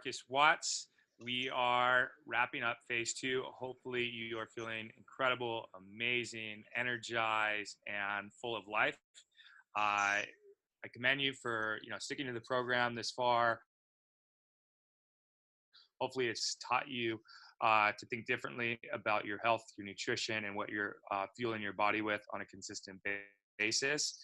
Marcus Watts. We are wrapping up phase 2. Hopefully you are feeling incredible, amazing, energized, and full of life. I commend you for sticking to the program this far. Hopefully it's taught you to think differently about your health, your nutrition, and what you're fueling your body with on a consistent basis.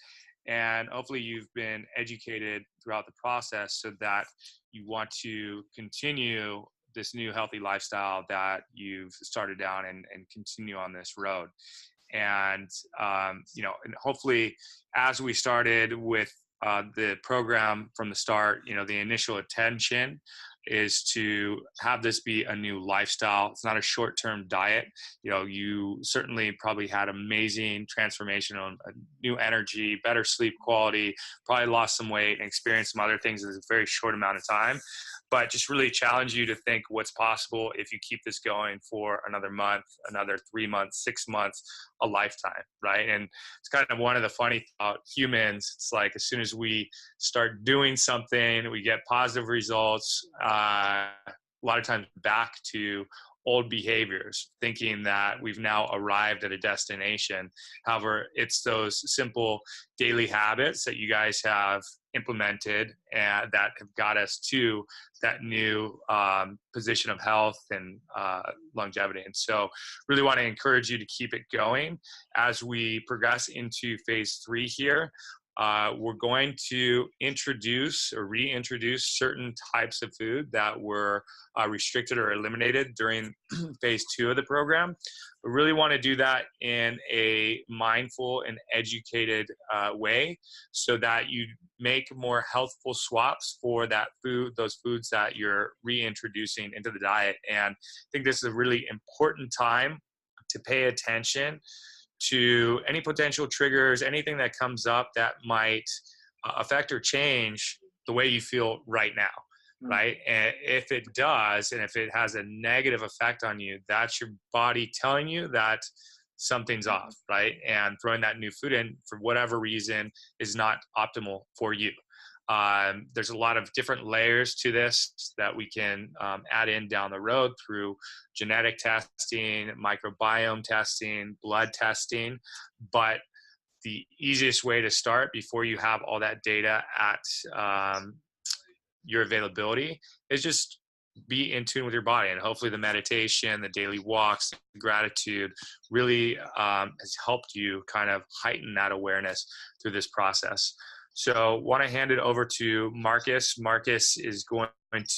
And hopefully you've been educated throughout the process so that you want to continue this new healthy lifestyle that you've started down and continue on this road. And, and hopefully as we started with the program from the start, the initial intention is to have this be a new lifestyle. It's not a short-term diet. You certainly probably had amazing transformation on new energy, better sleep quality, probably lost some weight and experienced some other things in a very short amount of time. But just really challenge you to think what's possible if you keep this going for another month, another 3 months, 6 months, a lifetime, right? And it's kind of one of the funny things about humans. It's like as soon as we start doing something, we get positive results, a lot of times back to old behaviors, thinking that we've now arrived at a destination. However, it's those simple daily habits that you guys have implemented and that have got us to that new position of health and longevity. And so really want to encourage you to keep it going as we progress into phase 3 here. We're going to introduce or reintroduce certain types of food that were restricted or eliminated during phase 2 of the program. We really want to do that in a mindful and educated way so that you make more healthful swaps for that food, those foods that you're reintroducing into the diet. And I think this is a really important time to pay attention to any potential triggers, anything that comes up that might affect or change the way you feel right now, right? And if it does, and if it has a negative effect on you, that's your body telling you that something's off, right? And throwing that new food in for whatever reason is not optimal for you. There's a lot of different layers to this that we can add in down the road through genetic testing, microbiome testing, blood testing. But the easiest way to start before you have all that data at your availability is just be in tune with your body. And hopefully the meditation, the daily walks, the gratitude really has helped you kind of heighten that awareness through this process. So want to hand it over to Marcus. Marcus is going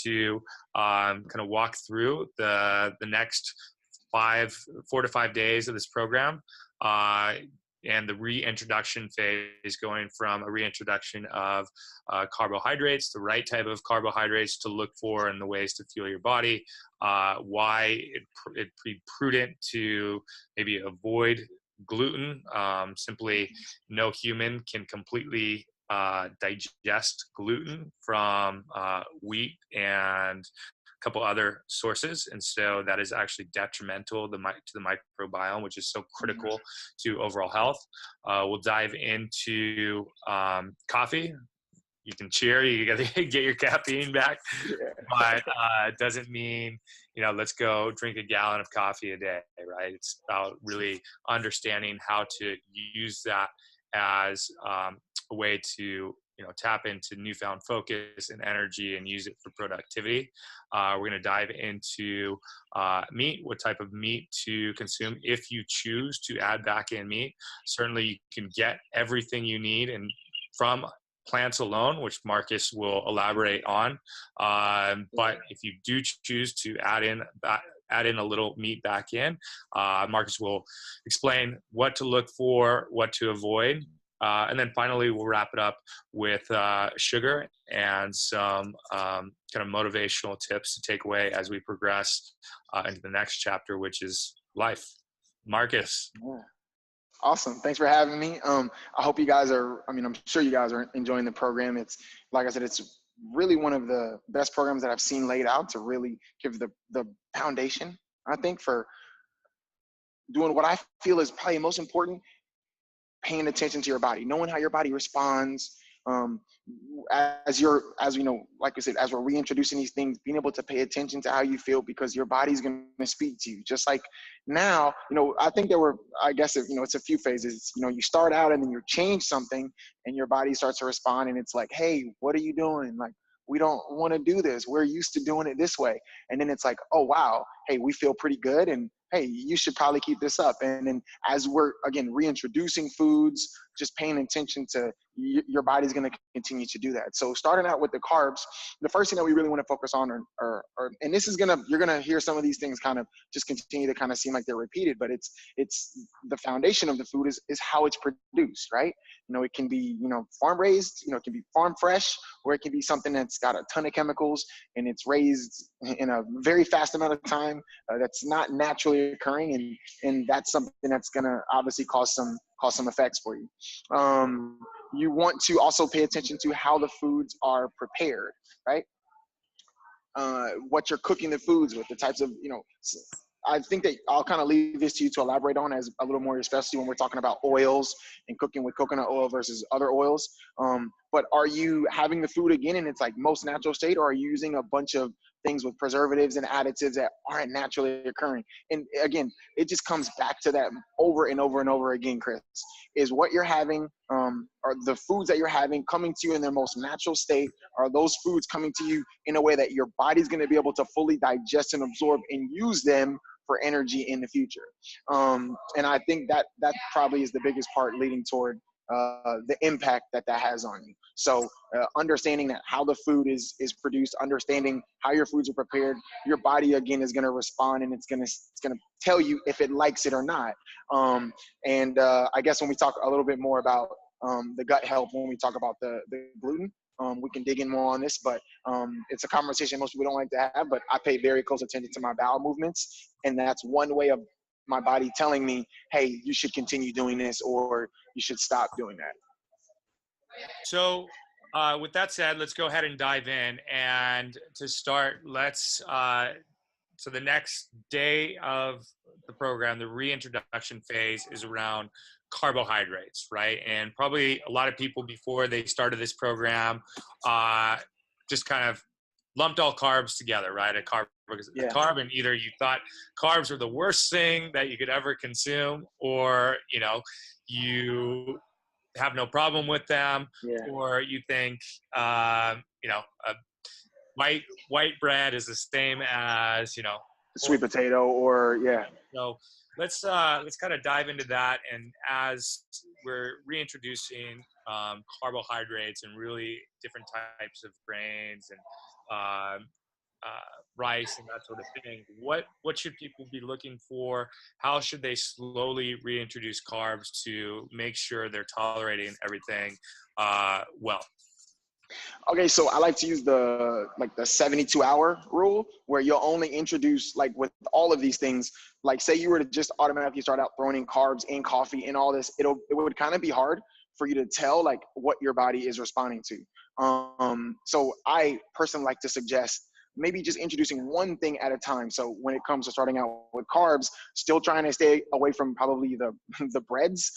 to kind of walk through the next 4 to 5 days of this program and the reintroduction phase, going from a reintroduction of carbohydrates, the right type of carbohydrates to look for and the ways to fuel your body, why it'd be prudent to maybe avoid gluten. Simply no human can completely digest gluten from wheat and a couple other sources, and so that is actually detrimental to the microbiome, which is so critical to overall health. We'll dive into coffee. You can cheer, you gotta get your caffeine back, but it doesn't mean let's go drink a gallon of coffee a day, right? It's about really understanding how to use that as a way to tap into newfound focus and energy and use it for productivity. We're going to dive into meat, what type of meat to consume if you choose to add back in meat. Certainly you can get everything you need and from plants alone, which Marcus will elaborate on. But if you do choose to add in a little meat back in, Marcus will explain what to look for, what to avoid. And then finally, we'll wrap it up with sugar and some kind of motivational tips to take away as we progress into the next chapter, which is life. Marcus. Yeah. Awesome. Thanks for having me. I hope you guys I'm sure you guys are enjoying the program. It's, like I said, it's really one of the best programs that I've seen laid out to really give the foundation, I think, for doing what I feel is probably most important: paying attention to your body, knowing how your body responds As you know, like I said, as we're reintroducing these things, being able to pay attention to how you feel, because your body's going to speak to you. Just like now, I think I guess, it's a few phases. You start out and then you change something and your body starts to respond, and it's like, hey, what are you doing? Like, we don't want to do this. We're used to doing it this way. And then it's like, oh, wow, hey, we feel pretty good. And hey, you should probably keep this up. And then as we're, again, reintroducing foods, just paying attention to your body's going to continue to do that. So starting out with the carbs, the first thing that we really want to focus on and this is you're going to hear some of these things kind of just continue to kind of seem like they're repeated, but it's the foundation of the food is how it's produced, right? It can be, farm raised, it can be farm fresh, or it can be something that's got a ton of chemicals and it's raised in a very fast amount of time that's not naturally occurring. And that's something that's going to obviously cause some effects for you. You want to also pay attention to how the foods are prepared, right? What you're cooking the foods with, the types of, I think that I'll kind of leave this to you to elaborate on as a little more, especially when we're talking about oils and cooking with coconut oil versus other oils. But are you having the food again in its like most natural state, or are you using a bunch of things with preservatives and additives that aren't naturally occurring? And again, it just comes back to that over and over and over again, Chris, is what you're having, are the foods that you're having coming to you in their most natural state? Are those foods coming to you in a way that your body's going to be able to fully digest and absorb and use them for energy in the future? And I think that probably is the biggest part leading toward the impact that has on you. So understanding that how the food is produced, understanding how your foods are prepared, your body again is going to respond, and it's going to tell you if it likes it or not. I guess when we talk a little bit more about the gut health, when we talk about the gluten, we can dig in more on this, but it's a conversation most people don't like to have, but I pay very close attention to my bowel movements, and that's one way of my body telling me, hey, you should continue doing this, or you should stop doing that. So with that said, let's go ahead and dive in. And to start, so the next day of the program, the reintroduction phase is around carbohydrates, right? And probably a lot of people before they started this program just kind of lumped all carbs together, right? A carb, and either you thought carbs were the worst thing that you could ever consume, or, you have no problem with them, or you think, white bread is the same as, sweet potato, or So let's kind of dive into that. And as we're reintroducing carbohydrates and really different types of grains and rice and that sort of thing, what should people be looking for? How should they slowly reintroduce carbs to make sure they're tolerating everything well? Okay, so I like to use the 72-hour rule, where you'll only introduce, like with all of these things, like say you were to just automatically start out throwing in carbs in coffee and all this, it would kind of be hard for you to tell like what your body is responding to. So I personally like to suggest maybe just introducing one thing at a time. So when it comes to starting out with carbs, still trying to stay away from probably the breads,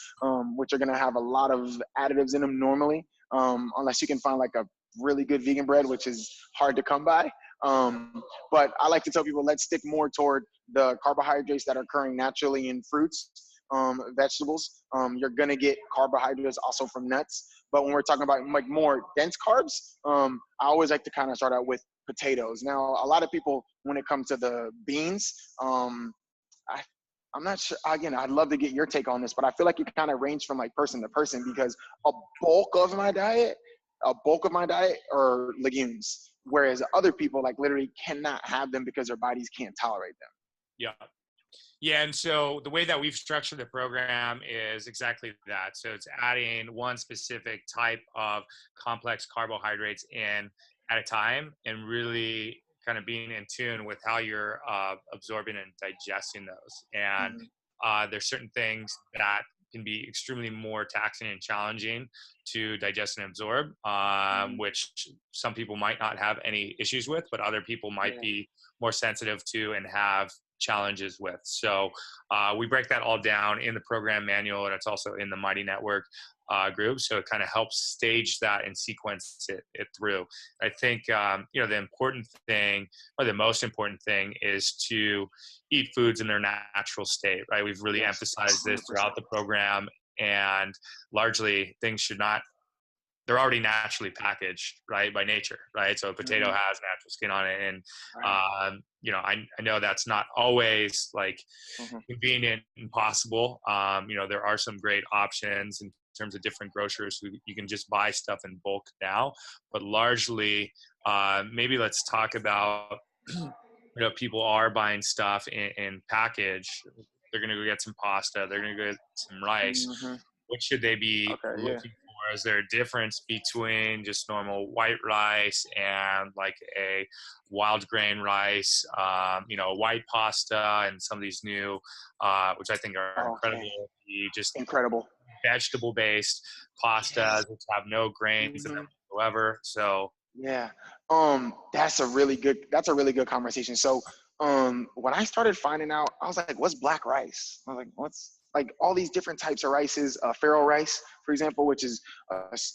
which are going to have a lot of additives in them normally, unless you can find like a really good vegan bread, which is hard to come by. But I like to tell people, let's stick more toward the carbohydrates that are occurring naturally in fruits, vegetables. You're going to get carbohydrates also from nuts. But when we're talking about like more dense carbs, I always like to kind of start out with potatoes. Now, a lot of people, when it comes to the beans, I'm not sure, again, I'd love to get your take on this, but I feel like it kind of range from like person to person, because a bulk of my diet are legumes, whereas other people like literally cannot have them because their bodies can't tolerate them. Yeah. And so the way that we've structured the program is exactly that. So it's adding one specific type of complex carbohydrates in at a time, and really kind of being in tune with how you're absorbing and digesting those. And there's certain things that can be extremely more taxing and challenging to digest and absorb, which some people might not have any issues with, but other people might be more sensitive to and have challenges with. So we break that all down in the program manual, and it's also in the Mighty Network group. So it kind of helps stage that and sequence it through. I think, the important thing, or the most important thing, is to eat foods in their natural state, right? We've really emphasized this 100%. throughout the program, and largely things should not, they're already naturally packaged, right, by nature, right? So a potato has natural skin on it, and I know that's not always like convenient and possible. There are some great options in terms of different grocers who you can just buy stuff in bulk now, but largely, maybe let's talk about, people are buying stuff in package. They're going to go get some pasta. They're going to go get some rice. What should they be looking for? Is there a difference between just normal white rice and like a wild grain rice, white pasta, and some of these new, which I think are incredible, just incredible vegetable based pastas which have no grains in them whatsoever. So yeah, that's a really good conversation. So when I started finding out, I was like, what's black rice? I was like, what's like all these different types of rices, farro rice, for example, which is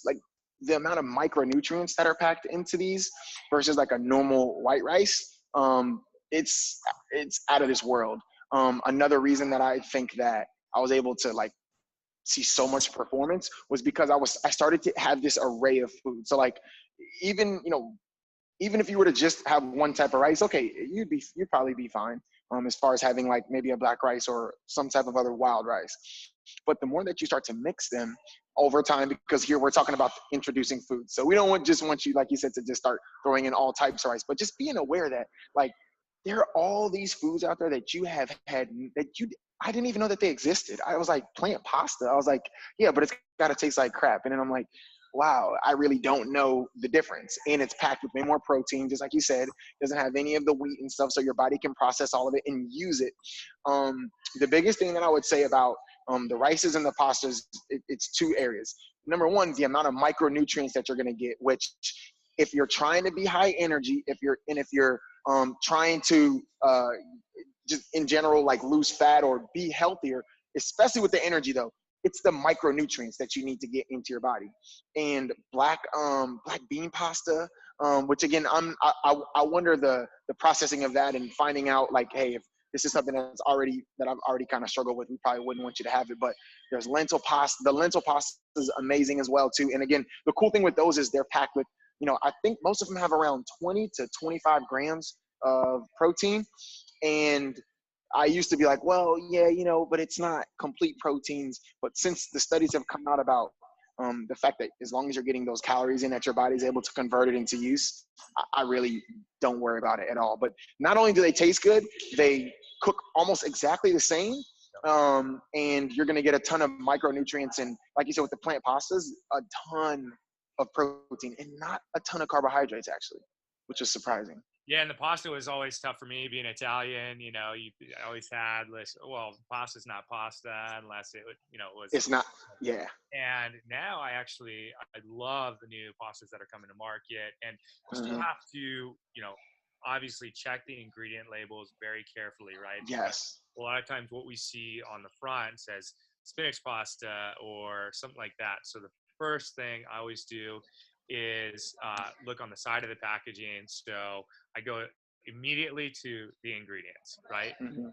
like the amount of micronutrients that are packed into these versus like a normal white rice. It's out of this world. Another reason that I think that I was able to like see so much performance was because I started to have this array of food. So like even if you were to just have one type of rice, okay, you'd probably be fine as far as having like maybe a black rice or some type of other wild rice. But the more that you start to mix them over time, because here we're talking about introducing food, so we don't want you, like you said, to just start throwing in all types of rice, but just being aware that like there are all these foods out there that you have had that I didn't even know that they existed. I was like, plant pasta. I was like, yeah, but it's got to taste like crap. And then I'm like, wow, I really don't know the difference. And it's packed with way more protein, just like you said. It doesn't have any of the wheat and stuff, so your body can process all of it and use it. The biggest thing that I would say about the rices and the pastas, it's two areas. Number one, the amount of micronutrients that you're going to get, which if you're trying to be high energy, if you're trying to just in general like lose fat or be healthier, especially with the energy though, it's the micronutrients that you need to get into your body. And black bean pasta, which again, I wonder the processing of that and finding out like, hey, if this is something that I've already kind of struggled with, we probably wouldn't want you to have it. But there's lentil pasta. The lentil pasta is amazing as well too. And again, the cool thing with those is they're packed with, I think most of them have around 20 to 25 grams of protein. And I used to be like, well, yeah, but it's not complete proteins. But since the studies have come out about the fact that as long as you're getting those calories in, that your body's able to convert it into use, I really don't worry about it at all. But not only do they taste good, they cook almost exactly the same. And you're going to get a ton of micronutrients. And like you said, with the plant pastas, a ton of protein and not a ton of carbohydrates, actually, which is surprising. Yeah, and the pasta was always tough for me being Italian. You always had this, well, pasta's not pasta unless it was. It's not, yeah. And now I love the new pastas that are coming to market, and you still have to, obviously check the ingredient labels very carefully, right? Yes. A lot of times what we see on the front says spinach pasta or something like that. So the first thing I always do is look on the side of the packaging. So I go immediately to the ingredients, right? And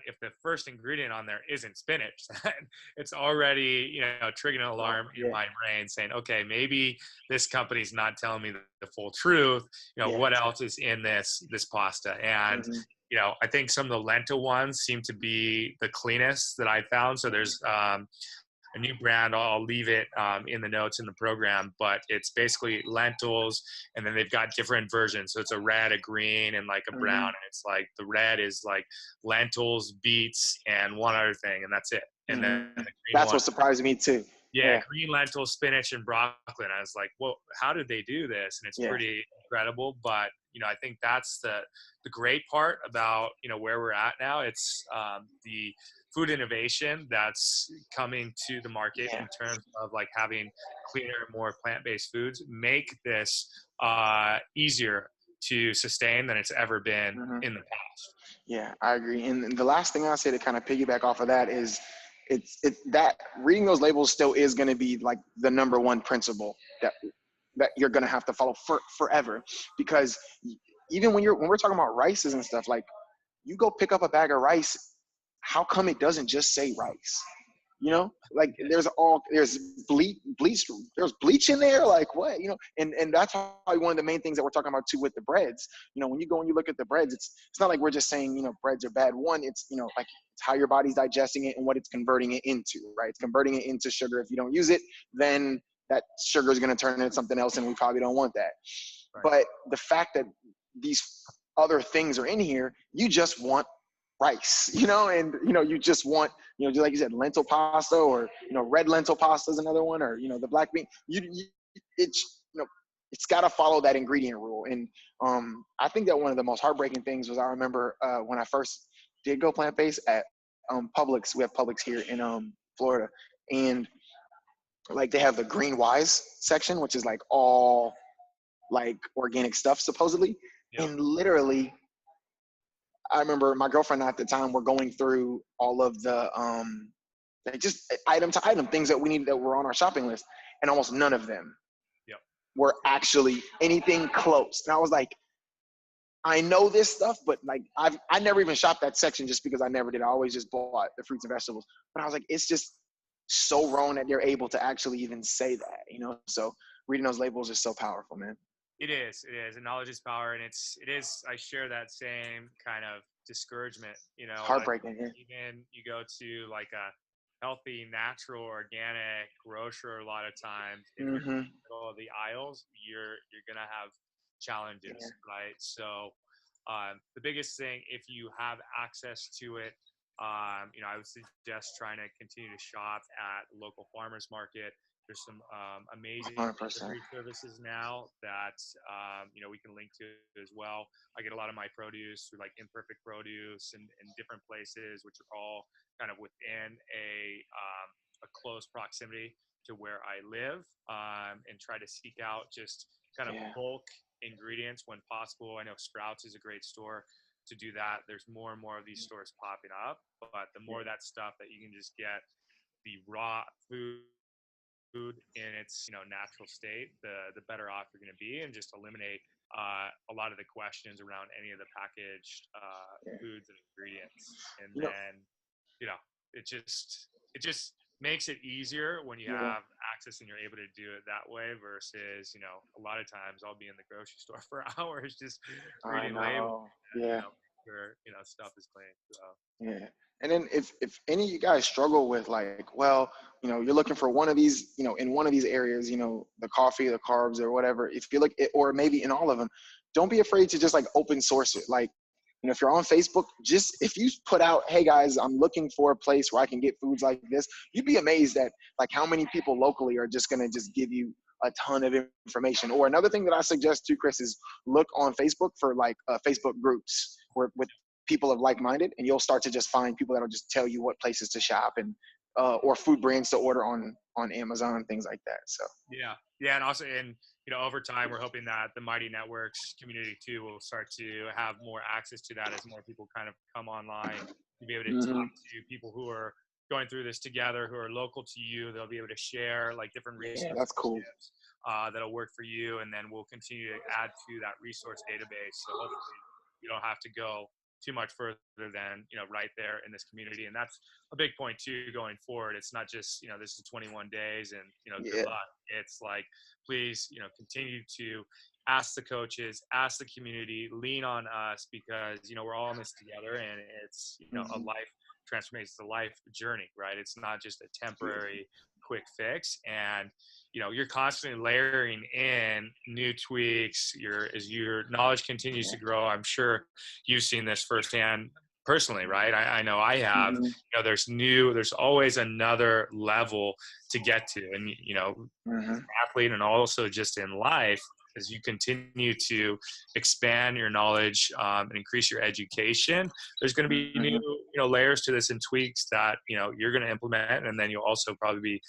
if the first ingredient on there isn't spinach, then it's already, triggering an alarm in my brain saying, okay, maybe this company's not telling me the full truth. What else is in this pasta? And I think some of the lentil ones seem to be the cleanest that I found. So there's a new brand. I'll leave it in the notes in the program, but it's basically lentils, and then they've got different versions. So it's a red, a green, and like a brown. And it's like the red is like lentils, beets, and one other thing, and that's it. And then the green that's what surprised me too. Yeah, green lentils, spinach, and broccoli. And I was like, well, how did they do this? And it's pretty incredible. But I think that's the great part about where we're at now. It's the food innovation that's coming to the market in terms of like having cleaner, more plant-based foods make this easier to sustain than it's ever been Mhm. in the past. Yeah, I agree. And the last thing I'll say to kind of piggyback off of that is that reading those labels still is going to be like the number one principle that you're going to have to follow forever, because even when we're talking about rices and stuff, like you go pick up a bag of rice, how come it doesn't just say rice? You Yep. know, like there's there's bleach in there, like what, and that's probably one of the main things that we're talking about too with the breads. When you go and you look at the breads, it's not like we're just saying, breads are bad. One, it's, like it's how your body's digesting it and what it's converting it into, right? It's converting it into sugar. If you don't use it, then that sugar is going to turn into something else, and we probably don't want that. Right. But the fact that these other things are in here, you just want rice, and you just want, just like you said, lentil pasta, or red lentil pasta is another one, or the black bean. It's got to follow that ingredient rule. And I think that one of the most heartbreaking things was, I remember when I first did go plant-based at Publix. We have Publix here in Florida, and like they have the Green Wise section, which is like all like organic stuff supposedly. Yep. And literally, I remember my girlfriend at the time were going through all of the like just item to item things that we needed that were on our shopping list, and almost none of them Yep. were actually anything close. And I was like, I know this stuff, but like I never even shopped that section just because I never did. I always just bought the fruits and vegetables. But I was like, it's just so wrong that they're able to actually even say that, So reading those labels is so powerful, man. It is, and knowledge is power. And it is, I share that same kind of discouragement, Heartbreaking. Yeah. even you go to like a healthy, natural, organic grocer, a lot of times, if you're in the middle of the aisles, you're going to have challenges, Yeah. right? So the biggest thing, if you have access to it, I would suggest trying to continue to shop at local farmers market. There's some amazing 100%. delivery services now that we can link to as well. I get a lot of my produce through like Imperfect Produce and different places, which are all kind of within a close proximity to where I live, and try to seek out just kind of bulk ingredients when possible. I know Sprouts is a great store to do that. There's more and more of these stores popping up, but the more that stuff that you can just get the raw food in its natural state, the better off you're going to be, and just eliminate a lot of the questions around any of the packaged foods and ingredients. And then it just makes it easier when you have access and you're able to do it that way, versus a lot of times I'll be in the grocery store for hours just reading labels and, where stuff is clean. So yeah. And then if any of you guys struggle with like, well, you're looking for one of these, in one of these areas, the coffee, the carbs, or whatever, if you look at, or maybe in all of them, don't be afraid to just like open source it. Like, if you're on Facebook, just if you put out, hey guys, I'm looking for a place where I can get foods like this, you'd be amazed at like how many people locally are just going to just give you a ton of information. Or another thing that I suggest too, Chris, is look on Facebook for like Facebook groups with people of like-minded, and you'll start to just find people that'll just tell you what places to shop and or food brands to order on Amazon and things like that. So yeah, and also, and over time, we're hoping that the Mighty Networks community too will start to have more access to that as more people kind of come online to be able to talk to people who are going through this together, who are local to you. They'll be able to share like different resources. Yeah, that's cool. That'll work for you, and then we'll continue to add to that resource database. So hopefully you don't have to go too much further than right there in this community. And that's a big point too going forward. It's not just this is 21 days and good luck. It's like, please continue to ask the coaches, ask the community, lean on us, because we're all in this together, and it's a life transformation. It's a life journey, right? It's not just a temporary quick fix. And you're constantly layering in new tweaks. As your knowledge continues to grow, I'm sure you've seen this firsthand personally, right? I know I have. There's always another level to get to, and athlete, and also just in life, as you continue to expand your knowledge and increase your education, there's going to be new layers to this and tweaks that you're going to implement, and then you'll also probably be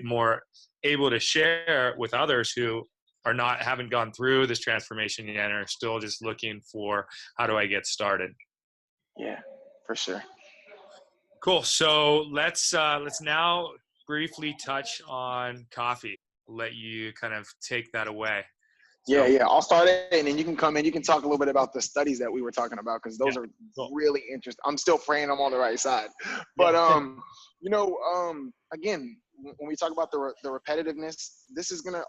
more able to share with others who are not, haven't gone through this transformation yet and are still just looking for, how do I get started? Yeah, for sure. Cool. So let's now briefly touch on coffee. Let you kind of take that away. Yeah, So yeah. I'll start it, and then you can come in. You can talk a little bit about the studies that we were talking about, because yeah, those are cool. really interesting. I'm still praying I'm on the right side, but Yeah. again, when we talk about the repetitiveness,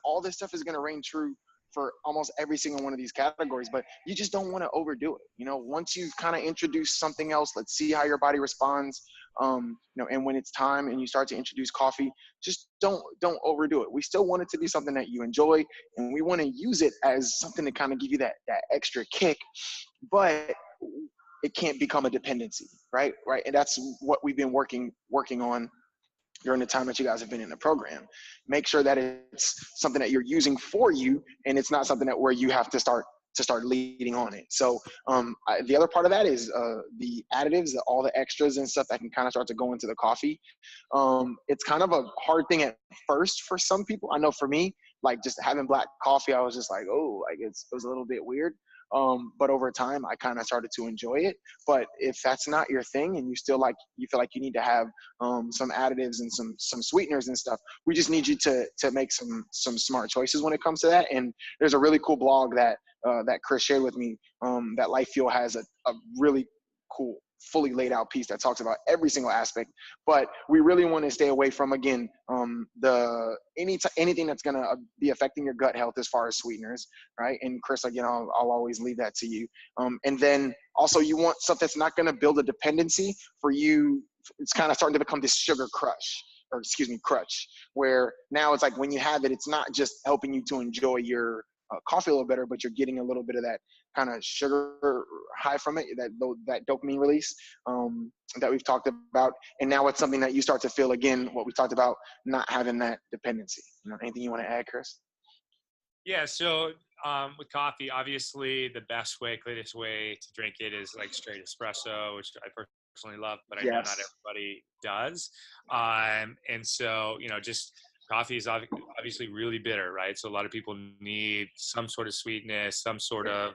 all this stuff is gonna reign true for almost every single one of these categories. But you just don't want to overdo it. Once you've kind of introduced something else, let's see how your body responds. And when it's time and you start to introduce coffee, just don't overdo it. We still want it to be something that you enjoy, and we want to use it as something to kind of give you that extra kick, but it can't become a dependency, right? And that's what we've been working on during the time that you guys have been in the program. Make sure that it's something that you're using for you, and it's not something that where you have to start leading on it. So the other part of that is the additives, all the extras and stuff that can kind of start to go into the coffee. It's kind of a hard thing at first for some people. I know for me, like just having black coffee, I was just like, oh, like it was a little bit weird. But over time, I kind of started to enjoy it. But if that's not your thing, and you feel like you need to have some additives and some sweeteners and stuff, we just need you to make some smart choices when it comes to that. And there's a really cool blog that Chris shared with me, that Life Fuel has a really cool, fully laid out piece that talks about every single aspect. But we really want to stay away from, again, anything that's going to be affecting your gut health as far as sweeteners, right? And Chris, again, I'll always leave that to you. And then also, you want stuff that's not going to build a dependency for you. It's kind of starting to become this sugar crutch, where now it's like when you have it, it's not just helping you to enjoy your coffee a little better, but you're getting a little bit of that kind of sugar high from it, that dopamine release that we've talked about. And now it's something that you start to feel, again, what we talked about, not having that dependency. Anything you want to add, Chris? Yeah. So with coffee, obviously the best way, cleanest way to drink it is like straight espresso, which I personally love, but I know not Yes. everybody does. And so, just coffee is obviously really bitter, right? So a lot of people need some sort of sweetness, some sort of,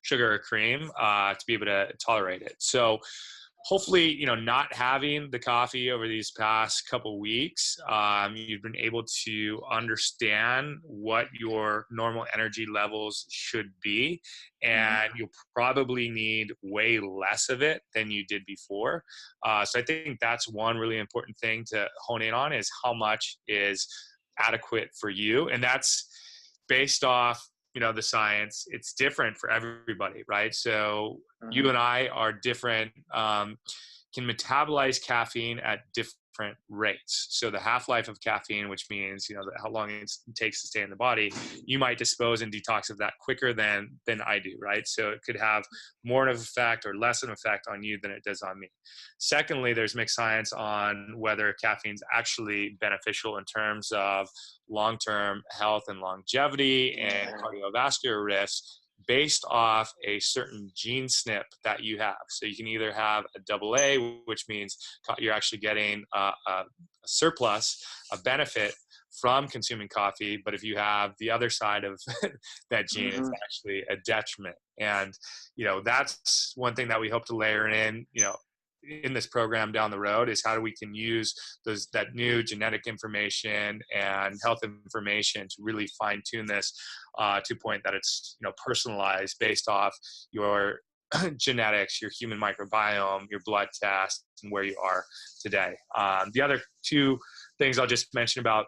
sugar or cream to be able to tolerate it. So hopefully, not having the coffee over these past couple weeks, you've been able to understand what your normal energy levels should be, and you'll probably need way less of it than you did before. So I think that's one really important thing to hone in on, is how much is adequate for you. And that's based off, the science. It's different for everybody, right? So you and I are different, can metabolize caffeine at different rates. So the half-life of caffeine, which means, how long it takes to stay in the body, you might dispose and detox of that quicker than I do, right? So it could have more of an effect or less of an effect on you than it does on me. Secondly, there's mixed science on whether caffeine is actually beneficial in terms of long-term health and longevity and cardiovascular risk, based off a certain gene SNP that you have. So you can either have a double A, which means you're actually getting a surplus, a benefit from consuming coffee. But if you have the other side of that gene, it's actually a detriment. And, that's one thing that we hope to layer in this program down the road, is how we can use that new genetic information and health information to really fine tune this to a point that it's personalized based off your genetics, your human microbiome, your blood test, and where you are today. The other two things I'll just mention about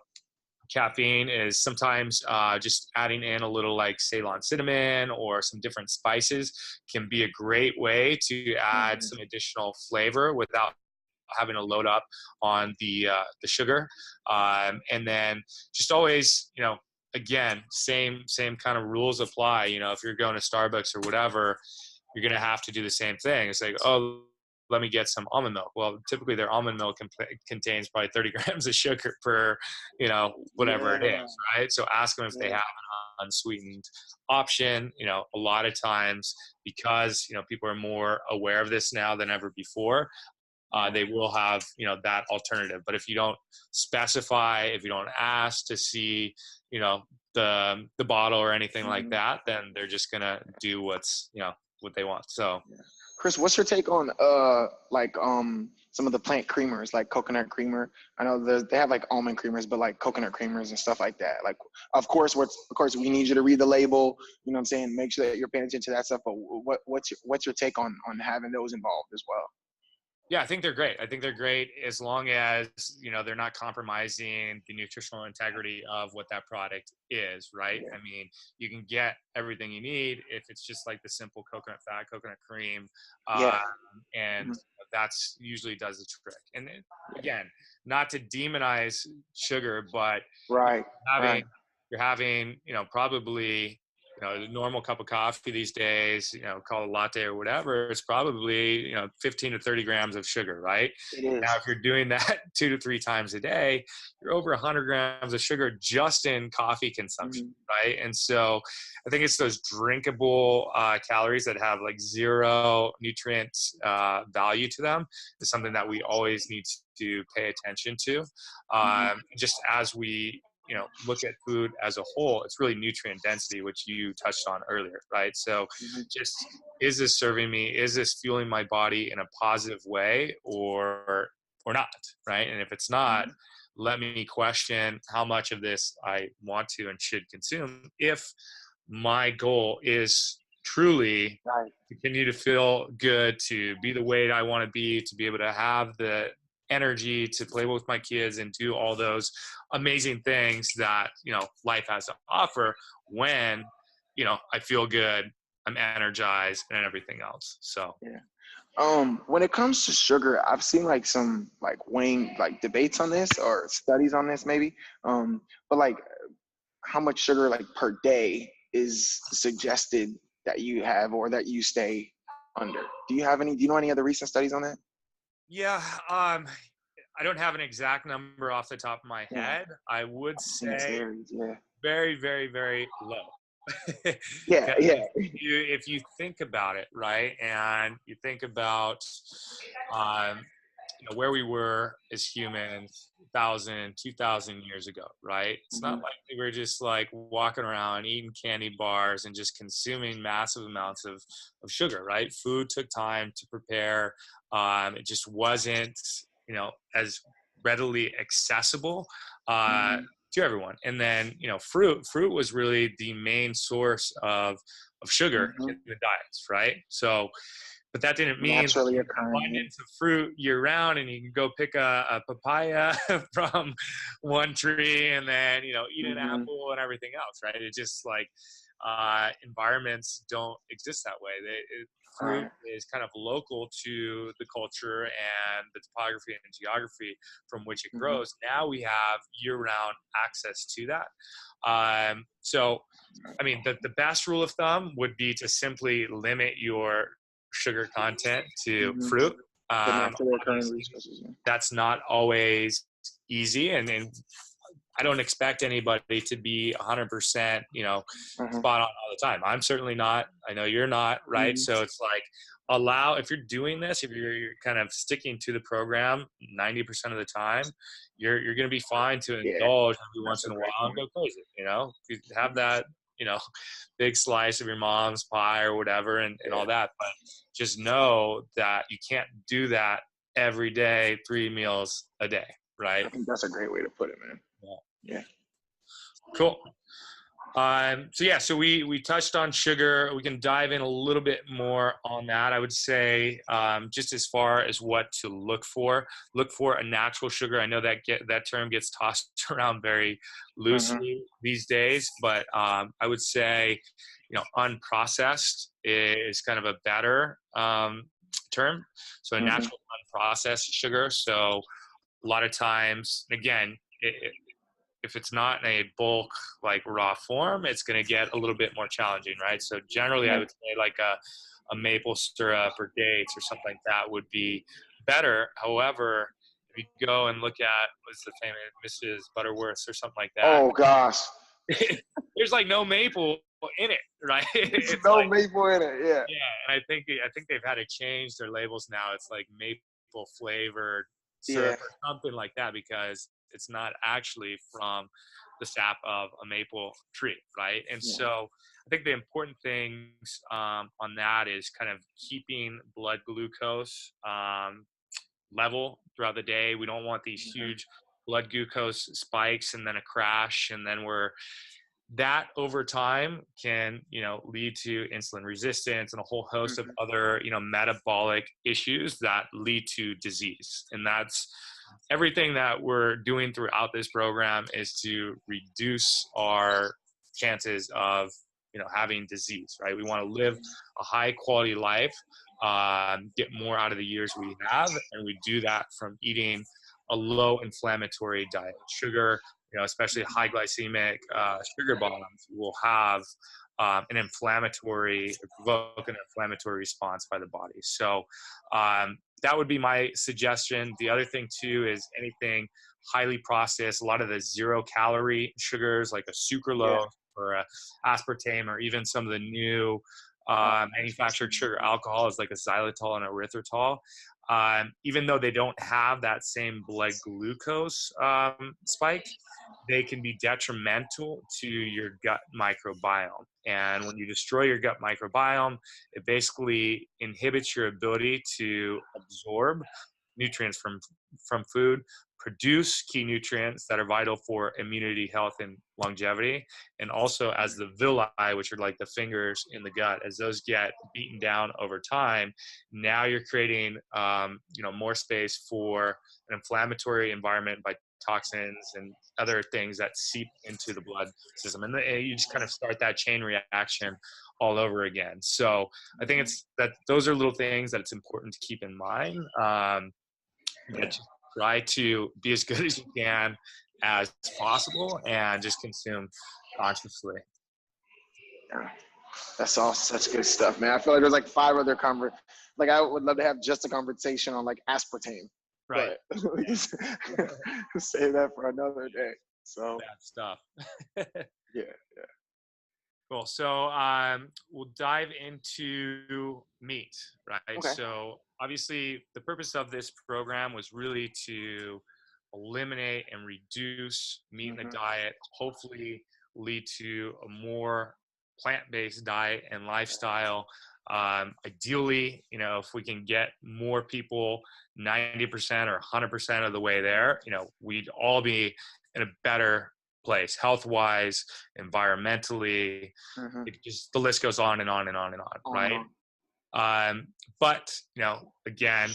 caffeine is sometimes just adding in a little like Ceylon cinnamon or some different spices can be a great way to add some additional flavor without having to load up on the sugar. And then just always, again, same kind of rules apply. If you're going to Starbucks or whatever, you're going to have to do the same thing. It's like, oh, let me get some almond milk. Well, typically their almond milk contains probably 30 grams of sugar per, whatever it is, right? So ask them if they have an unsweetened option. A lot of times, because, people are more aware of this now than ever before, they will have, that alternative. But if you don't specify, if you don't ask to see, the bottle or anything like Mhm. that, then they're just gonna do what's, what they want. So Chris, what's your take on like some of the plant creamers, like coconut creamer? I know they have like almond creamers, but like coconut creamers and stuff like that. Like, of course, we need you to read the label. You know what I'm saying? Make sure that you're paying attention to that stuff. But what's your take on having those involved as well? yeah, I think they're great. I think they're great as long as, they're not compromising the nutritional integrity of what that product is, right? Yeah. I mean, you can get everything you need if it's just like the simple coconut fat, coconut cream, Yeah. um, and Mhm. that's usually does the trick. And Yeah. again, not to demonize sugar, but you Right. know, Right. you're having, probably, the normal cup of coffee these days, call it a latte or whatever, it's probably, 15 to 30 grams of sugar, right? It Now, is. if you're doing that 2 to 3 times a day, you're over 100 grams of sugar just in coffee consumption, Mhm. right? And so I think it's those drinkable calories that have like zero nutrient value to them is something that we always need to pay attention to. Mhm. Just as we look at food as a whole, it's really nutrient density, which you touched on earlier, right? So Mhm. just, is this serving me, is this fueling my body in a positive way, or not, right? And if it's not, Mhm. let me question how much of this I want to and should consume if my goal is truly Right. to continue to feel good, to be the weight I want to be, to be able to have the energy to play with my kids and do all those amazing things that life has to offer when I feel good, I'm energized, and everything else. So Yeah. When it comes to sugar, I've seen like some like weighing like debates on this or studies on this maybe. But like how much sugar like per day is suggested that you have or that you stay under? Do you know any other recent studies on that? yeah, I don't have an exact number off the top of my Yeah, head. I would I've seen it say varies. Yeah. very, very, very low. Yeah. Because Yeah. if you think about it, right, and you think about um, where we were as humans 1,000, 2,000 years ago, right? It's not Mhm. like we were just like walking around eating candy bars and just consuming massive amounts of sugar, right? Food took time to prepare. It just wasn't, as readily accessible Mhm. to everyone. And then, fruit was really the main source of sugar in Mhm. the diets, right? So, but that didn't mean like Naturally you had occurring. Yeah. abundance of fruit year round and you can go pick a papaya from one tree and then eat an Mhm. apple and everything else, right? It's just like environments don't exist that way. Fruit Right. is kind of local to the culture and the topography and geography from which it Mhm. grows. Now we have year-round access to that. So I mean, the best rule of thumb would be to simply limit your sugar content to Mhm. fruit. The naturally occurring Obviously, resources. Yeah. that's not always easy, and I don't expect anybody to be 100%, Uh-huh. spot on all the time. I'm certainly not. I know you're not, right? Mhm. So it's like if you're doing this, if you're kind of sticking to the program 90% of the time, you're going to be fine to Yeah, indulge every once that's a in a great while and point. go crazy. You have Mhm. that, you know, big slice of your mom's pie or whatever, and Yeah, all that. But just know that you can't do that every day, 3 meals a day, right? I think that's a great way to put it, man. Yeah. Yeah. Cool. So we touched on sugar. We can dive in a little bit more on that. I would say just as far as what to look for a natural sugar. I know that term gets tossed around very Uh-huh. loosely these days, but I would say unprocessed is kind of a better term. So a Uh-huh. natural unprocessed sugar. So a lot of times, again, if it's not in a bulk like raw form, it's going to get a little bit more challenging, right? So generally, I Yeah. would say like a maple syrup or dates or something like that would be better. However, if you go and look at what's the famous Mrs. Butterworth's or something like that, Oh gosh. there's like no maple in it, right? There's It's no like, maple in it. Yeah. yeah, and I think they've had to change their labels now. It's like maple flavored Yeah. syrup or something like that because It's not actually from the sap of a maple tree, right? And Yeah. so I think the important things on that is kind of keeping blood glucose level throughout the day. We don't want these Mhm. huge blood glucose spikes and then a crash, and then that over time can, lead to insulin resistance and a whole host of Mhm. other, metabolic issues that lead to disease. And that's everything that we're doing throughout this program, is to reduce our chances of, having disease, right? We want to live a high quality life, get more out of the years we have, and we do that from eating a low inflammatory diet. Sugar, especially high glycemic sugar bombs, will have an inflammatory, provoke an inflammatory response by the body. So that would be my suggestion. The other thing too is anything highly processed, a lot of the 0-calorie sugars like a Yeah. sucralose or a aspartame, or even some of the new manufactured Interesting. sugar alcohols like a xylitol and erythritol. Even though they don't have that same blood glucose spike, they can be detrimental to your gut microbiome. And when you destroy your gut microbiome, it basically inhibits your ability to absorb nutrients from food, produce key nutrients that are vital for immunity, health, and longevity. And also, as the villi, which are like the fingers in the gut, as those get beaten down over time, now you're creating more space for an inflammatory environment by toxins and other things that seep into the blood system, and you just kind of start that chain reaction all over again. So I think it's that those are little things that it's important to keep in mind. Yeah. But just try to be as good as you can as possible, and just consume consciously. Yeah. That's all such good stuff, man. I feel like there's like 5 other like I would love to have just a conversation on like aspartame, Right. but we can save that for another day. So Bad stuff. yeah. Cool. So we'll dive into meat, right? Okay. So obviously, the purpose of this program was really to eliminate and reduce meat in the Hmm. diet, hopefully lead to a more plant-based diet and lifestyle. Ideally, if we can get more people 90% or 100% of the way there, we'd all be in a better place, health-wise, environmentally. Hmm. It just, the list goes on and on and on and on, On and right? on. But again,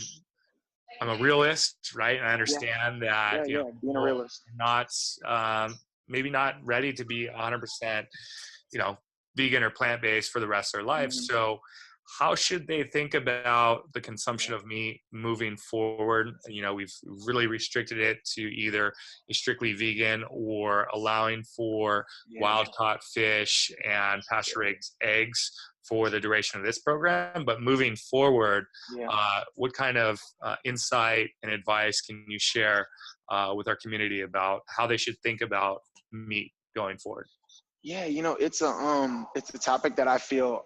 I'm a realist, right? And I Yeah. understand that Yeah. Being a people realist. are not maybe not ready to be 100% vegan or plant-based for the rest of their life. Hmm. So how should they think about the consumption of meat moving forward? We've really restricted it to either a strictly vegan or allowing for Yeah. wild caught fish and pasture raised eggs for the duration of this program. But moving forward, Yeah. what kind of insight and advice can you share with our community about how they should think about meat going forward? Yeah, it's a topic that I feel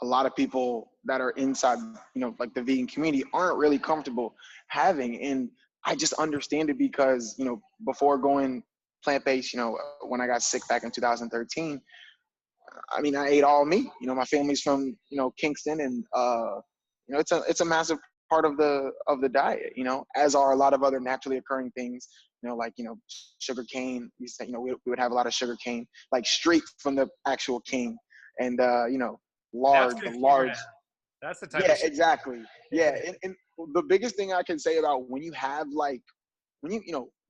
a lot of people that are inside, like the vegan community aren't really comfortable having. And I just understand it because, before going plant-based, when I got sick back in 2013, I mean, I ate all meat. My family's from, Kingston, and it's a massive part of the diet. As are a lot of other naturally occurring things. Like sugar cane. We said, we would have a lot of sugar cane, like straight from the actual cane, and That's lard, the good sugar to large. have. That's the type Yeah, of sugar. exactly. Yeah, and the biggest thing I can say about when you have like when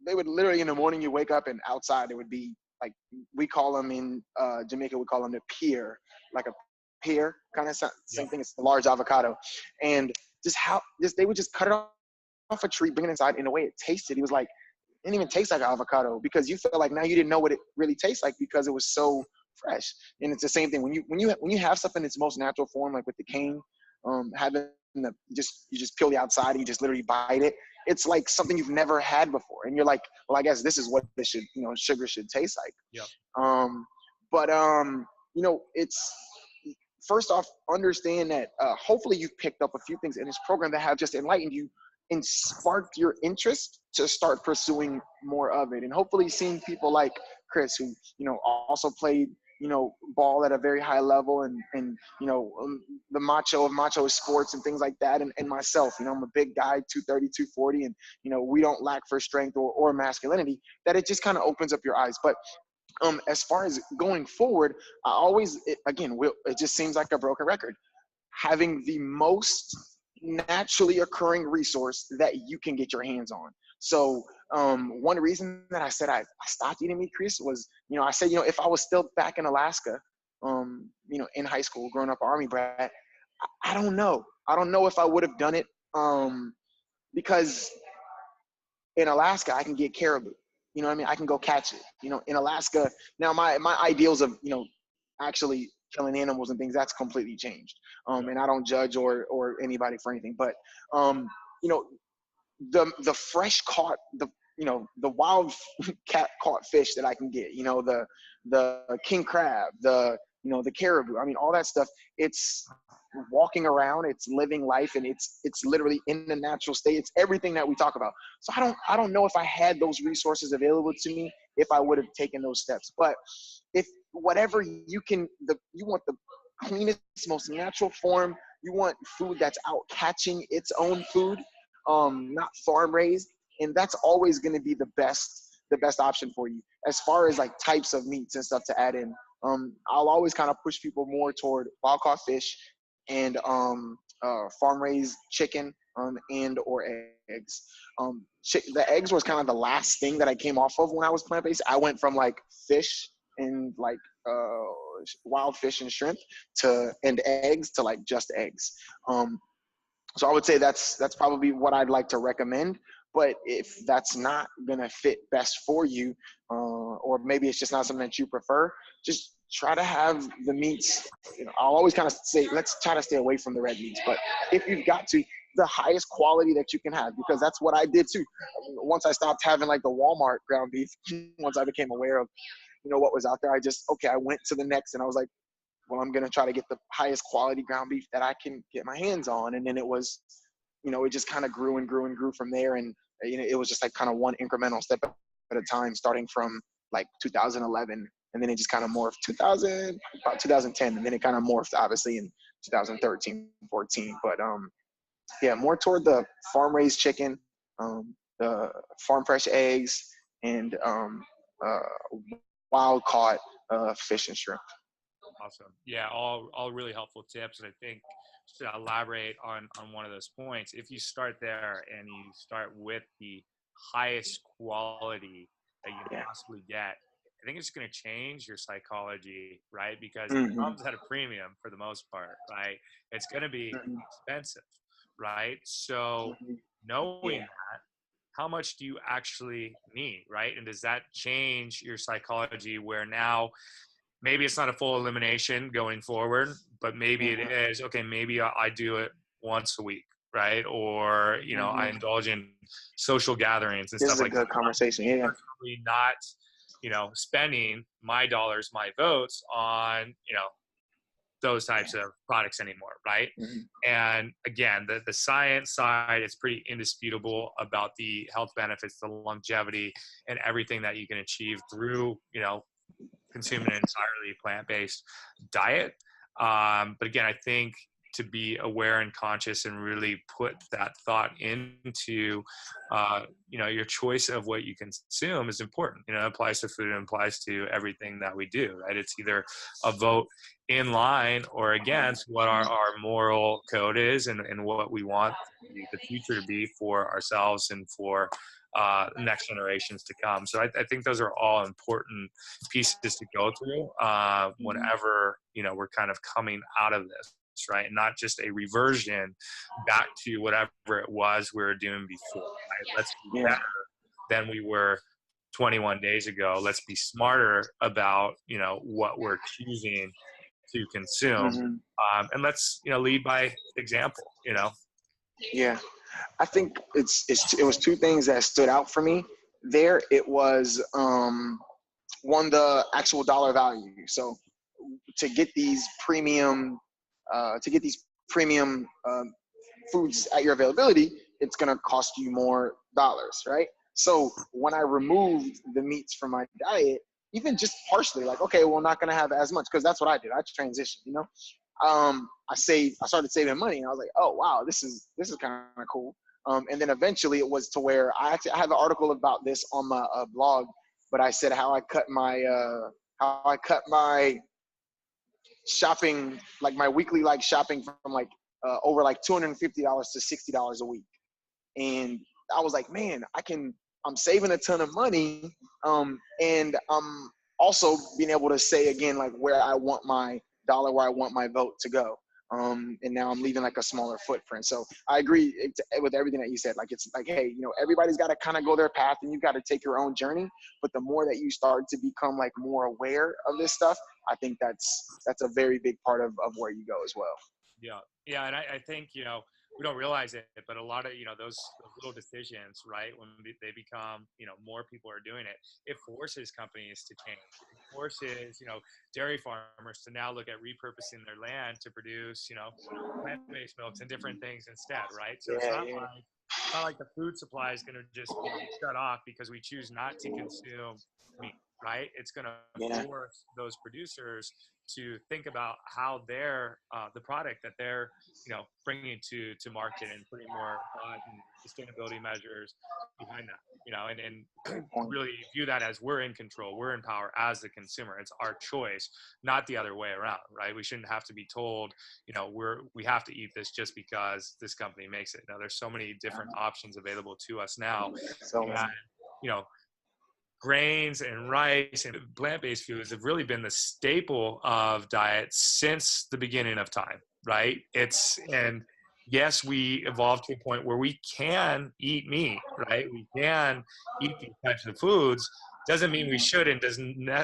they would literally in the morning you wake up and outside it would be like we call them in Jamaica, we call them the pear, like a pear kind of Yep. same thing. It's a large avocado, and just they would just cut it off a tree, bring it inside, and the way it tasted, he was like, it didn't even taste like avocado because you felt like now you didn't know what it really tastes like because it was so fresh. And it's the same thing when you have something in its most natural form, like with the cane, having you just peel the outside and you just literally bite it. It's like something you've never had before, and you're like, well, I guess this is what this should, sugar should taste like. Yep. But it's first off, understand that hopefully you've picked up a few things in this program that have just enlightened you and sparked your interest to start pursuing more of it. And hopefully seeing people like Chris, who, also played, ball at a very high level, and the macho of macho sports and things like that. And myself, I'm a big guy, 230, 240, and, we don't lack for strength or masculinity, that it just kind of opens up your eyes. But as far as going forward, it just seems like a broken record. Having the most naturally occurring resource that you can get your hands on. So one reason that I said I stopped eating meat, Chris, was, I said, if I was still back in Alaska, in high school, growing up Army brat, I don't know. I don't know if I would have done it, because in Alaska, I can get caribou. You know what I mean? I can go catch it. In Alaska, now my ideals of, actually killing animals and things, that's completely changed. And I don't judge or anybody for anything. But, the fresh caught, the wild caught fish that I can get, the king crab, the caribou, I mean, all that stuff, it's walking around, it's living life, and it's literally in the natural state. It's everything that we talk about. So I don't know if I had those resources available to me, if I would have taken those steps. But if whatever you want the cleanest, most natural form, you want food that's out catching its own food, not farm raised, and that's always going to be the best option for you. As far as like types of meats and stuff to add in, I'll always kind of push people more toward wild caught fish and farm raised chicken, and or eggs. The eggs was kind of the last thing that I came off of when I was plant based. I went from like fish and like wild fish and shrimp and eggs to like just eggs. So I would say that's probably what I'd like to recommend. But if that's not gonna fit best for you, or maybe it's just not something that you prefer, just try to have the meats. I'll always kind of say, let's try to stay away from the red meats. But if you've got to, the highest quality that you can have, because that's what I did too. Once I stopped having like the Walmart ground beef, once I became aware of, what was out there, I went to the next, and I was like, well, I'm going to try to get the highest quality ground beef that I can get my hands on. And then it was, it just kind of grew and grew and grew from there. And, it was just like kind of one incremental step at a time, starting from like 2011. And then it just kind of morphed about 2010. And then it kind of morphed obviously in 2013, 14. But yeah, more toward the farm raised chicken, the farm fresh eggs, and wild caught fish and shrimp. Awesome. Yeah, all really helpful tips. And I think to elaborate on one of those points, if you start there and you start with the highest quality that you can possibly get, I think it's going to change your psychology, right? Because it comes at a premium for the most part, right? It's going to be expensive, right? So knowing that, how much do you actually need, right? And does that change your psychology where now maybe it's not a full elimination going forward, but maybe it is, okay, maybe I do it once a week, right? Or, I indulge in social gatherings and this stuff like that. This is a good conversation, yeah. Personally not, spending my dollars, my votes on, those types of products anymore, right? And again, the science side is pretty indisputable about the health benefits, the longevity, and everything that you can achieve through, consuming an entirely plant-based diet. But again, I think to be aware and conscious and really put that thought into, your choice of what you consume is important. It applies to food, it applies to everything that we do, right? It's either a vote in line or against what our moral code is and what we want the future to be for ourselves and for next generations to come. So I think those are all important pieces to go through whenever, we're kind of coming out of this, right? And not just a reversion back to whatever it was we were doing before, right? Let's be better than we were 21 days ago. Let's be smarter about, what we're choosing to consume. And let's, lead by example, Yeah. I think it was two things that stood out for me there. It was one, the actual dollar value. So to get these premium foods at your availability, it's going to cost you more dollars, right? So when I removed the meats from my diet, even just partially, like, okay, well, I'm not going to have as much, because that's what I did. I transitioned, you know. I started saving money, and I was like, oh wow, this is kind of cool. And then eventually it was to where I have an article about this on my blog, but I said how I cut my shopping, like my weekly like shopping from like over like $250 to $60 a week. And I was like, man, I'm saving a ton of money. And I'm also being able to say again, like where I want my dollar, where I want my vote to go. And now I'm leaving like a smaller footprint. So I agree with everything that you said. Like, it's like, hey, you know, everybody's got to kind of go their path, and you've got to take your own journey. But the more that you start to become like more aware of this stuff, I think that's a very big part of where you go as well. Yeah. And I think, you know, we don't realize it, but a lot of, you know, those little decisions, right, when they become, you know, more people are doing it, it forces companies to change. It forces, you know, dairy farmers to now look at repurposing their land to produce, you know, plant-based milks and different things instead, right? So it's Yeah, not yeah. like the food supply is going to just be shut off because we choose not to consume meat, right? It's going to Yeah. force those producers to think about how their the product that they're, you know, bringing to market, and putting more thought and sustainability measures behind that, you know, and Great point. really view that as we're in control, we're in power as the consumer. It's our choice, not the other way around, right? We shouldn't have to be told, you know, we have to eat this just because this company makes it. Now, there's so many different options available to us now, So and, you know, grains and rice and plant-based foods have really been the staple of diets since the beginning of time, right? And yes, we evolved to a point where we can eat meat, right? We can eat these types of foods. Doesn't mean we should, and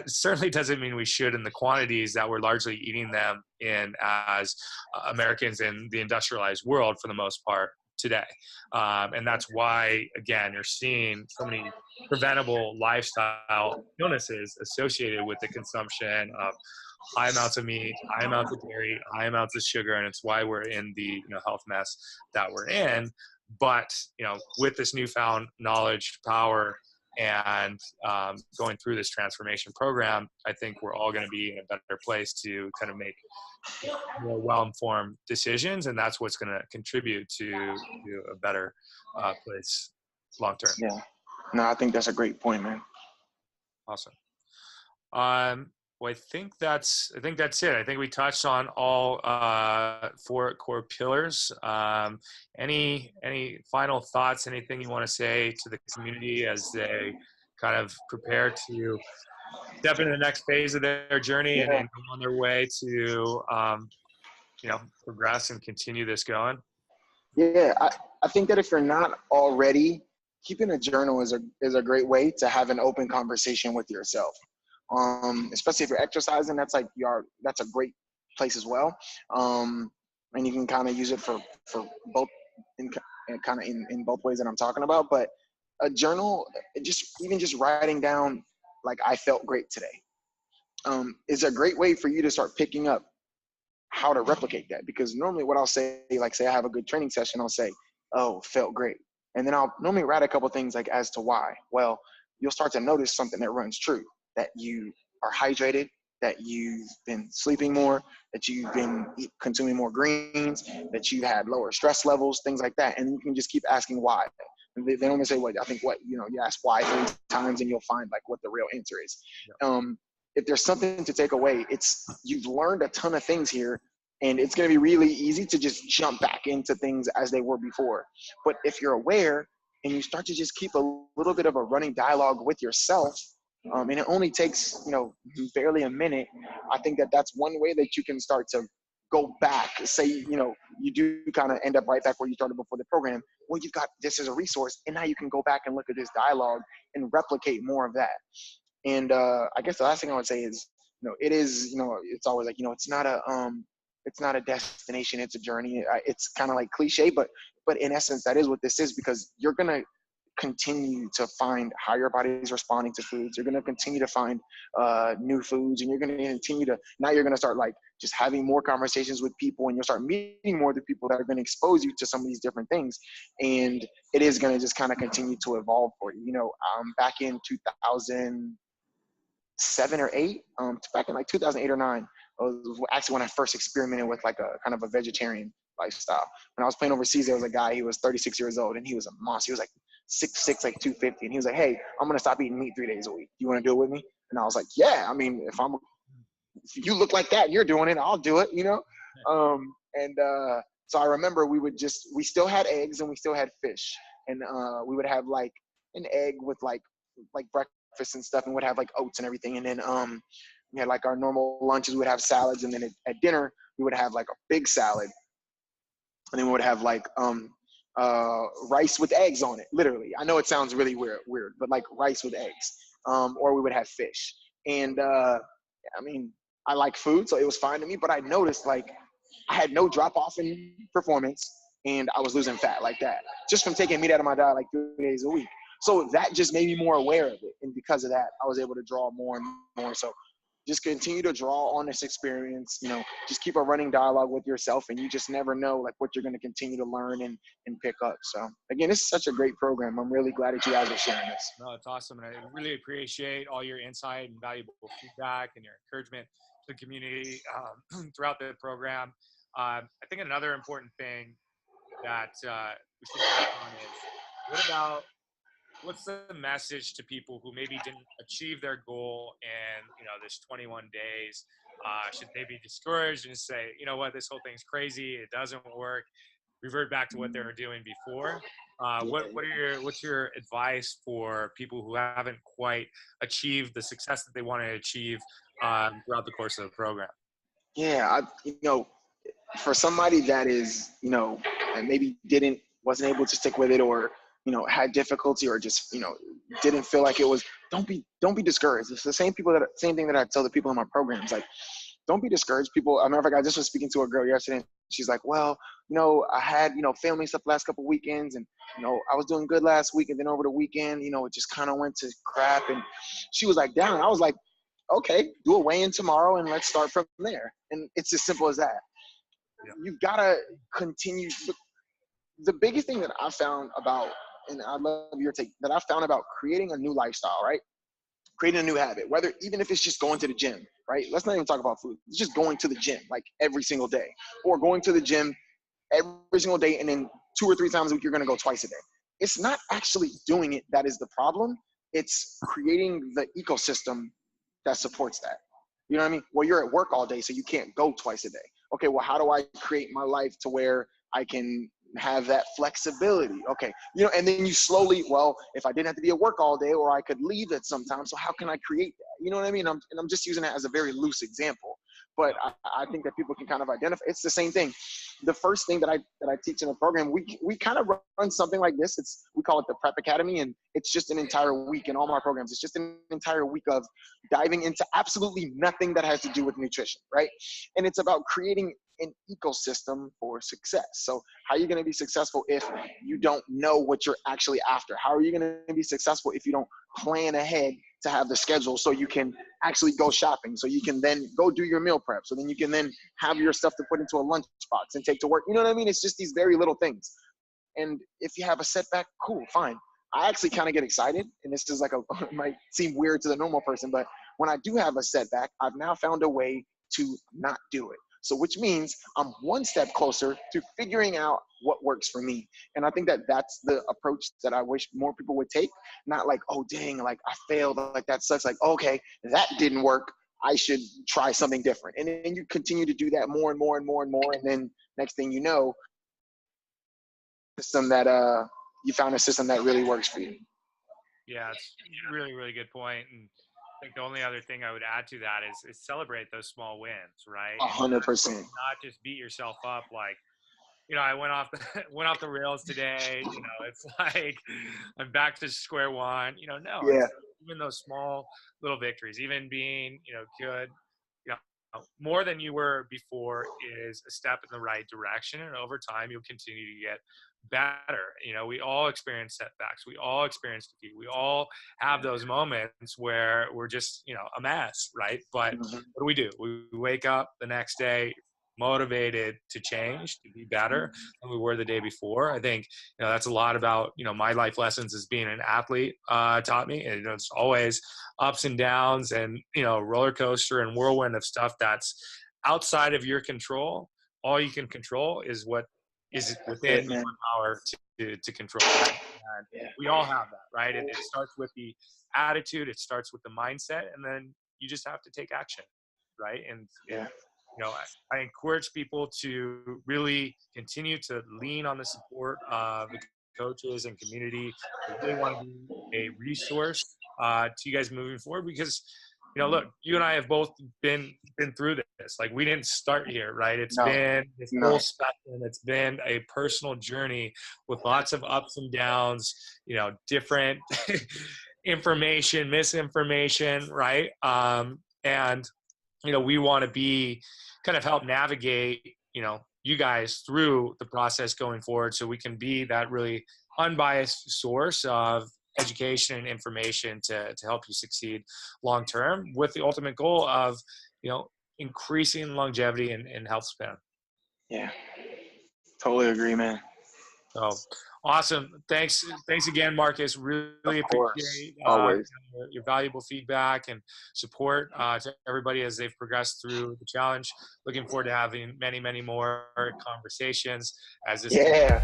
certainly doesn't mean we should in the quantities that we're largely eating them in as Americans in the industrialized world for the most part today. And that's why, again, you're seeing so many preventable lifestyle illnesses associated with the consumption of high amounts of meat, high amounts of dairy, high amounts of sugar, and it's why we're in the, you know, health mess that we're in. But, you know, with this newfound knowledge, power, and going through this transformation program, I think we're all going to be in a better place to kind of make, you know, more well-informed decisions, and that's what's going to contribute to a better place long term. yeah. No, I think that's a great point, man. Awesome. Well, I think that's it. I think we touched on all 4 core pillars. Any final thoughts? Anything you want to say to the community as they kind of prepare to step into the next phase of their journey, and Yeah. go on their way to you know, progress and continue this going? Yeah, I think that if you're not already, keeping a journal is a great way to have an open conversation with yourself. Especially if you're exercising, that's a great place as well. And you can kind of use it for both, in kind of in both ways that I'm talking about. But a journal, just writing down, like, I felt great today, is a great way for you to start picking up how to replicate that. Because normally what I'll say, like, say I have a good training session, I'll say, oh, felt great. And then I'll normally write a couple things like as to why. Well, you'll start to notice something that runs true, that you are hydrated, that you've been sleeping more, that you've been consuming more greens, that you had lower stress levels, things like that. And you can just keep asking why. And they only say, what, I think what, you know, you ask why 3 times and you'll find like what the real answer is. Yeah. If there's something to take away, it's you've learned a ton of things here, and it's going to be really easy to just jump back into things as they were before. But if you're aware and you start to just keep a little bit of a running dialogue with yourself, and it only takes, you know, barely a minute, I think that that's one way that you can start to go back. Say, you know, you do kind of end up right back where you started before the program. Well, you've got this as a resource, and now you can go back and look at this dialogue and replicate more of that. And I guess the last thing I would say is, you know, it is, you know, it's always like, you know, it's not a destination, it's a journey. It's kind of like cliche, but in essence, that is what this is, because you're gonna continue to find how your body is responding to foods. You're gonna continue to find new foods, and you're gonna continue to, now you're gonna start like just having more conversations with people, and you'll start meeting more of the people that are going to expose you to some of these different things. And it is going to just kind of continue to evolve for you. Back in 2007 or 8, back in like 2008 or 9, was actually when I first experimented with like a kind of a vegetarian lifestyle. When I was playing overseas, there was a guy, he was 36 years old, and he was a monster. He was like 6'6", like 250. And he was like, "Hey, I'm going to stop eating meat 3 days a week. You want to do it with me?" And I was like, "Yeah, I mean, if you look like that and you're doing it, I'll do it, So I remember we still had eggs and we still had fish. And we would have like an egg with like breakfast and stuff, and would have like oats and everything. And then we had like our normal lunches, we would have salads. And then at dinner, we would have like a big salad. And then we would have like rice with eggs on it, literally. I know it sounds really weird, but like rice with eggs. Or we would have fish. And I mean, I like food, so it was fine to me, but I noticed like I had no drop off in performance, and I was losing fat like that just from taking meat out of my diet like 3 days a week. So that just made me more aware of it. And because of that, I was able to draw more and more. So just continue to draw on this experience, just keep a running dialogue with yourself, and you just never know like what you're going to continue to learn and pick up. So again, this is such a great program. I'm really glad that you guys are sharing this. No, it's awesome. And I really appreciate all your insight and valuable feedback and your encouragement to the community throughout the program. I think another important thing that we should touch on is what's the message to people who maybe didn't achieve their goal in this 21 days? Should they be discouraged and say, you know what, this whole thing's crazy, it doesn't work, revert back to what they were doing before? What's your advice for people who haven't quite achieved the success that they want to achieve throughout the course of the program? Yeah, for somebody that is, and maybe wasn't able to stick with it, or had difficulty, or just didn't feel like it was, don't be discouraged. It's the same thing that I tell the people in my programs. Like, don't be discouraged. People, I remember I just was speaking to a girl yesterday, and she's like, "Well, I had family stuff the last couple of weekends, and I was doing good last week, and then over the weekend, it just kind of went to crap." And she was like down. I was like, "Okay, do a weigh-in tomorrow, and let's start from there." And it's as simple as that. Yeah. You've got to continue. The biggest thing that I found about, and I love your take, that I found about creating a new lifestyle, right? Creating a new habit, even if it's just going to the gym, right? Let's not even talk about food. It's just going to the gym like every single day, or going to the gym every single day, and then 2 or 3 times a week, you're going to go twice a day. It's not actually doing it that is the problem. It's creating the ecosystem that supports that. You know what I mean? Well, you're at work all day, so you can't go twice a day. Okay, well, how do I create my life to where I can have that flexibility? Okay, and then you slowly, well, if I didn't have to be at work all day, or I could leave at some time, so how can I create that? You know what I mean? I'm just using that as a very loose example, but I think that people can kind of identify. It's the same thing. The first thing that I teach in the program, we kind of run something like this. We call it the Prep Academy, and it's just an entire week in all my programs. It's just an entire week of diving into absolutely nothing that has to do with nutrition, right? And it's about creating an ecosystem for success. So how are you going to be successful if you don't know what you're actually after? How are you going to be successful if you don't plan ahead to have the schedule so you can actually go shopping, so you can then go do your meal prep, so then you can then have your stuff to put into a lunchbox and take to work? You know what I mean? It's just these very little things. And if you have a setback, cool, fine. I actually kind of get excited, and this is it might seem weird to the normal person, but when I do have a setback, I've now found a way to not do it. So which means I'm one step closer to figuring out what works for me. And I think that that's the approach that I wish more people would take. Not like, oh, dang, like I failed, like that sucks. Like, okay, that didn't work, I should try something different. And then you continue to do that more and more and more and more. And then next thing you know, you found a system that really works for you. Yeah, it's really, really good point. And I think the only other thing I would add to that is celebrate those small wins, right? 100%. Not just beat yourself up like, I went off the rails today. It's like I'm back to square one. No, Yeah. it's even those small little victories, even being good, more than you were before, is a step in the right direction. And over time, you'll continue to get better. You know, we all experience setbacks. We all experience defeat. We all have those moments where we're just, you know, a mess, right? But Mhm. what do? We wake up the next day motivated to change, to be better than we were the day before. I think, you know, that's a lot about, you know, my life lessons as being an athlete taught me. And, you know, it's always ups and downs and, you know, roller coaster and whirlwind of stuff that's outside of your control. All you can control is what is That's within it, your man. power to control. And Yeah. we all have that, right? It starts with the attitude, it starts with the mindset, and then you just have to take action, right? And Yeah. you know, I encourage people to really continue to lean on the support of the coaches and community. I really want to be a resource to you guys moving forward because, you know, look, you and I have both been through this. Like, we didn't start here, right? It's No. been this No. full spectrum. It's been a personal journey with lots of ups and downs, you know, different information, misinformation, right? And you know, we want to be kind of help navigate, you know, you guys through the process going forward so we can be that really unbiased source of education and information to help you succeed long term with the ultimate goal of, you know, increasing longevity and health span. Yeah. Totally agree, man. So awesome. Thanks again, Marcus. Really Of course. appreciate Always. your valuable feedback and support to everybody as they've progressed through the challenge. Looking forward to having many, many more conversations as this Yeah.